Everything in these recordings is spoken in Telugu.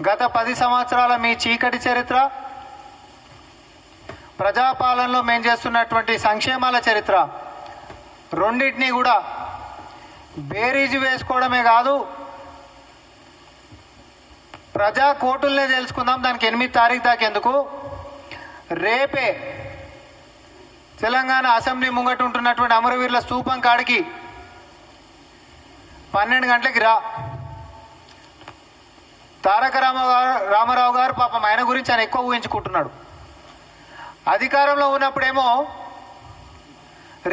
గత 10 సంవత్సరాల మీ చీకటి చరిత్ర, ప్రజాపాలనలో మేము చేస్తున్నటువంటి సంక్షేమాల చరిత్ర రెండింటినీ కూడా బేరీజు వేసుకోవడమే కాదు, ప్రజా కోర్టులనే తెలుసుకుందాం. దానికి 8 తారీఖు దాకా ఎందుకు, రేపే తెలంగాణ అసెంబ్లీ ముంగట ఉంటున్నటువంటి అమరవీరుల స్తూపం కాడికి 12 గంటలకి రా. తారక రామారావు గారు పాపం ఆయన గురించి ఆయన ఎక్కువ ఊహించుకుంటున్నాడు. అధికారంలో ఉన్నప్పుడేమో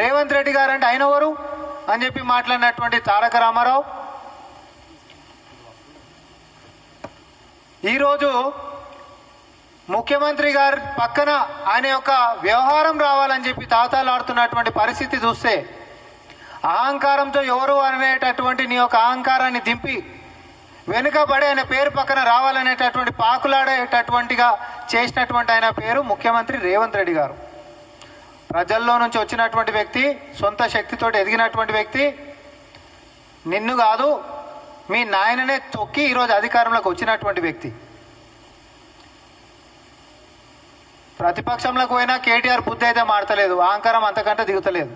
రేవంత్ రెడ్డి గారు అంటే ఆయన ఎవరు అని చెప్పి మాట్లాడినటువంటి తారక రామారావు ఈరోజు ముఖ్యమంత్రి గారి పక్కన ఆయన యొక్క వ్యవహారం రావాలని చెప్పి తాతాలాడుతున్నటువంటి పరిస్థితి చూస్తే, అహంకారంతో ఎవరు అనేటటువంటి నీ యొక్క అహంకారాన్ని దింపి వెనుకబడి ఆయన పేరు పక్కన రావాలనేటటువంటి పాకులాడేటటువంటిగా చేసినటువంటి ఆయన పేరు ముఖ్యమంత్రి రేవంత్ రెడ్డి గారు. ప్రజల్లో నుంచి వచ్చినటువంటి వ్యక్తి, సొంత శక్తితో ఎదిగినటువంటి వ్యక్తి. నిన్ను కాదు మీ నాయననే తొక్కి ఈరోజు అధికారంలోకి వచ్చినటువంటి వ్యక్తి. ప్రతిపక్షంలోకి పోయినా కేటీఆర్ బుద్ధి అయితే మాడతలేదు, అహంకారం అంతకంటే దిగుతలేదు.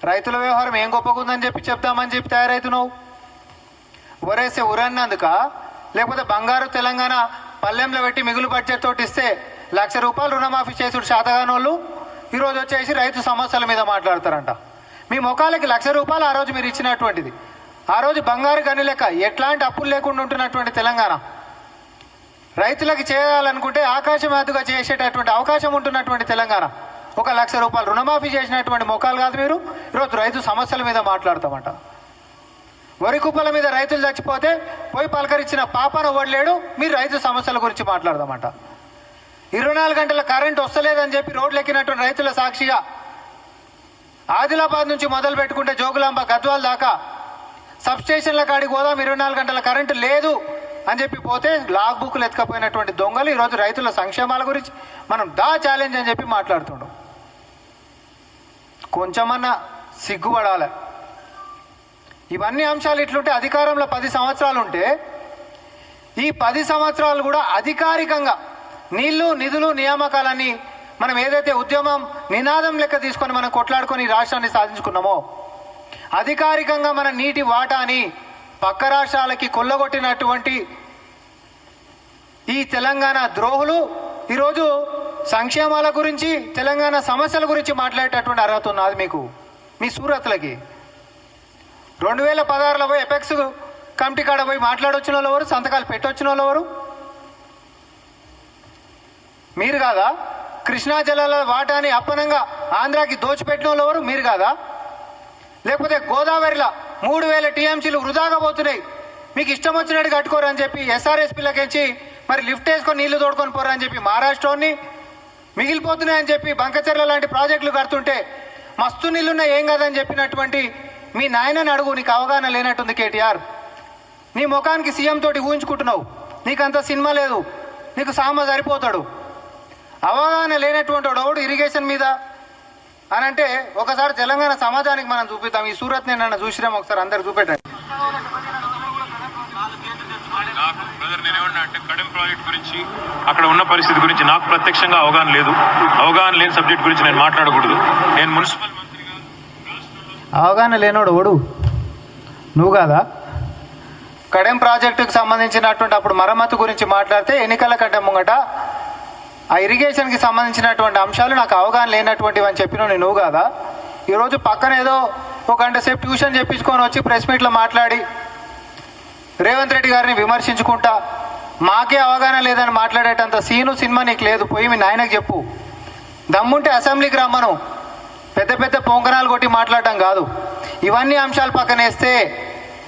రైతుల వ్యవహారం ఏం గొప్పకుందని చెప్పి చెప్తామని చెప్పి తయారవుతున్నావు. ఒరేసే ఉరన్నందుక, లేకపోతే బంగారు తెలంగాణ పల్లెంలో పెట్టి మిగులు బడ్జెట్ తోటి ఇస్తే 1,00,000 రూపాయలు రుణమాఫీ చేసుడు శాతగాని వాళ్ళు ఈరోజు వచ్చేసి రైతు సమస్యల మీద మాట్లాడతారంట. మీ ముఖాలకి 1,00,000 రూపాయలు ఆ రోజు మీరు ఇచ్చినటువంటిది, ఆ రోజు బంగారు గని లెక్క ఎట్లాంటి అప్పులు లేకుండా ఉంటున్నటువంటి తెలంగాణ రైతులకు చేయాలనుకుంటే ఆకాశం ఎత్తుగా చేసేటటువంటి అవకాశం ఉంటున్నటువంటి తెలంగాణ 1,00,000 రూపాయలు రుణమాఫీ చేసినటువంటి ముఖాలు కాదు మీరు. ఈరోజు రైతు సమస్యల మీద మాట్లాడతామంట. వరి కుప్పల మీద రైతులు చచ్చిపోతే పోయి పలకరించిన పాపన ఓడలేడు, మీరు రైతు సమస్యల గురించి మాట్లాడదామంట. 24 గంటల కరెంట్ వస్తలేదని చెప్పి రోడ్లు ఎక్కినటువంటి రైతుల సాక్షిగా ఆదిలాబాద్ నుంచి మొదలు పెట్టుకుంటే జోగులాంబ గద్వాల దాకా సబ్స్టేషన్ల కాడికి పోదాం, 24 గంటల కరెంటు లేదు అని చెప్పి పోతే లాగ్ బుక్లు ఎత్తుకపోయినటువంటి దొంగలు ఈరోజు రైతుల సంక్షేమాల గురించి మనం ఛాలెంజ్ అని చెప్పి మాట్లాడుతుండం. కొంచెమన్నా సిగ్గుపడాలి. ఇవన్నీ అంశాలు ఇట్లుంటే అధికారంలో 10 సంవత్సరాలు ఉంటే, ఈ 10 సంవత్సరాలు కూడా అధికారికంగా నీళ్లు నిధులు నియామకాలన్నీ మనం ఏదైతే ఉద్యమం నినాదం లెక్క తీసుకొని మనం కొట్లాడుకొని రాష్ట్రాన్ని సాధించుకున్నామో, అధికారికంగా మన నీటి వాటాని పక్క రాష్ట్రాలకి కొల్లగొట్టినటువంటి ఈ తెలంగాణ ద్రోహులు ఈరోజు సంక్షేమాల గురించి, తెలంగాణ సమస్యల గురించి మాట్లాడేటటువంటి అర్హత ఉన్నది మీకు, మీ సూరత్లకి. 2016లో పోయి ఎపెక్స్ కమిటీ కాడ పోయి మాట్లాడొచ్చిన వాళ్ళు ఎవరు, సంతకాలు పెట్టొచ్చిన వాళ్ళు ఎవరు? మీరు కాదా? కృష్ణా జలాల వాటాని అప్పనంగా ఆంధ్రాకి దోచిపెట్టిన వాళ్ళు ఎవరు? మీరు కాదా? లేకపోతే గోదావరిలో 3,000 టీఎంసీలు వృధాగా పోతున్నాయి, మీకు ఇష్టం వచ్చినట్టు కట్టుకోరని చెప్పి ఎస్ఆర్ఎస్పీలకించి మరి లిఫ్ట్ వేసుకొని నీళ్లు తోడుకొని పోరని చెప్పి మహారాష్ట్రని మిగిలిపోతున్నాయని చెప్పి బంకచెర్ల లాంటి ప్రాజెక్టులు కడుతుంటే మస్తు నీళ్లున్నాయి ఏం కాదని చెప్పినటువంటి మీ నాయనని అడుగు. నీకు అవగాహన లేనట్టుంది కేటీఆర్. నీ ముఖానికి సీఎం తోటి ఊహించుకుంటున్నావు, నీకంత సినిమా లేదు, నీకు సామ సరిపోతాడు. అవగాహన లేనటువంటి వాడు ఇరిగేషన్ మీద అని అంటే ఒకసారి తెలంగాణ సమాజానికి మనం చూపిద్దాం. ఈ సూరత్ నేను చూసినాం, ఒకసారి అందరు చూపెట్టండి. అంటే కడెం ప్రాజెక్ట్ గురించి, అక్కడ ఉన్న పరిస్థితి గురించి నాకు ప్రత్యక్షంగా అవగాహన లేదు. అవగాహన లేని సబ్జెక్ట్ గురించి నేను మాట్లాడకూడదు. నేను మున్సిపల్ మంత్రిగా అవగాహన లేనోడు ఓడు నువ్వు కాదా? కడెం ప్రాజెక్టుకు సంబంధించినటువంటి అప్పుడు మరమ్మతు గురించి మాట్లాడితే ఎన్నికల కంటే ముంగట ఆ ఇరిగేషన్కి సంబంధించినటువంటి అంశాలు నాకు అవగాహన లేనటువంటివి అని చెప్పిన నువ్వు కాదా? ఈరోజు పక్కన ఏదో 1 గంట సేపు ట్యూషన్ చెప్పించుకొని వచ్చి ప్రెస్ మీట్లో మాట్లాడి రేవంత్ రెడ్డి గారిని విమర్శించుకుంటా మాకే అవగాహన లేదని మాట్లాడేటంత సీను సినిమా నీకు లేదు. పోయి మీ నాయనకు చెప్పు. దమ్ముంటే అసెంబ్లీకి రమ్మను, పెద్ద పెద్ద పొంగనాలు కొట్టి మాట్లాడటం కాదు. ఇవన్నీ అంశాలు పక్కనేస్తే